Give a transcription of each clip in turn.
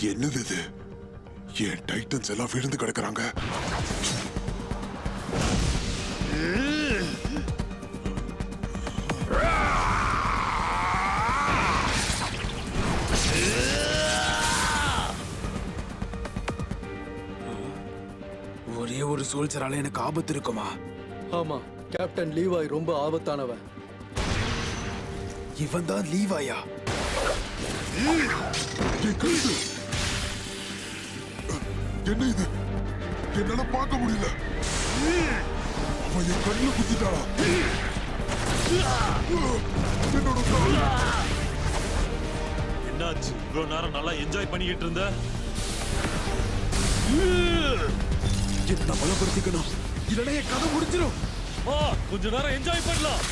என்னது இது? என் டைட்டன்ஸ் எல்லாம் விழுந்து கிடக்குறாங்க. ஒரே ஒரு சோல்ஜரால எனக்கு ஆபத்து இருக்குமா? ஆமா, கேப்டன் லீவாய் ரொம்ப ஆபத்தானவன். இவன் தான் லீவாயா? என்ன இது? என்னால பார்க்க முடியல. அவன் என் கண்ணுல குத்திட்டாளா? என்னோட கால். என்னாச்சு? இவ்வளவு நேரம் நல்லா என்ஜாய் பண்ணிக்கிட்டு இருந்த. என்ன பலப்படுத்திக்கணும், இல்லைன்னா என் கதை முடிஞ்சிடும். கொஞ்ச நேரம் என்ஜாய் பண்ணலாம்.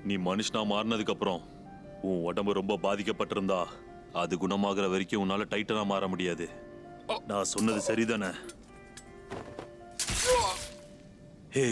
நீ மனுஷனா மாறினதுக்கு அப்புறம் உன் உடம்பு ரொம்ப பாதிக்கப்பட்டிருந்தா அது குணமாகிற வரைக்கும் உன்னால டைட்டனா மாற முடியாது. நான் சொன்னது சரிதானே? ஹே,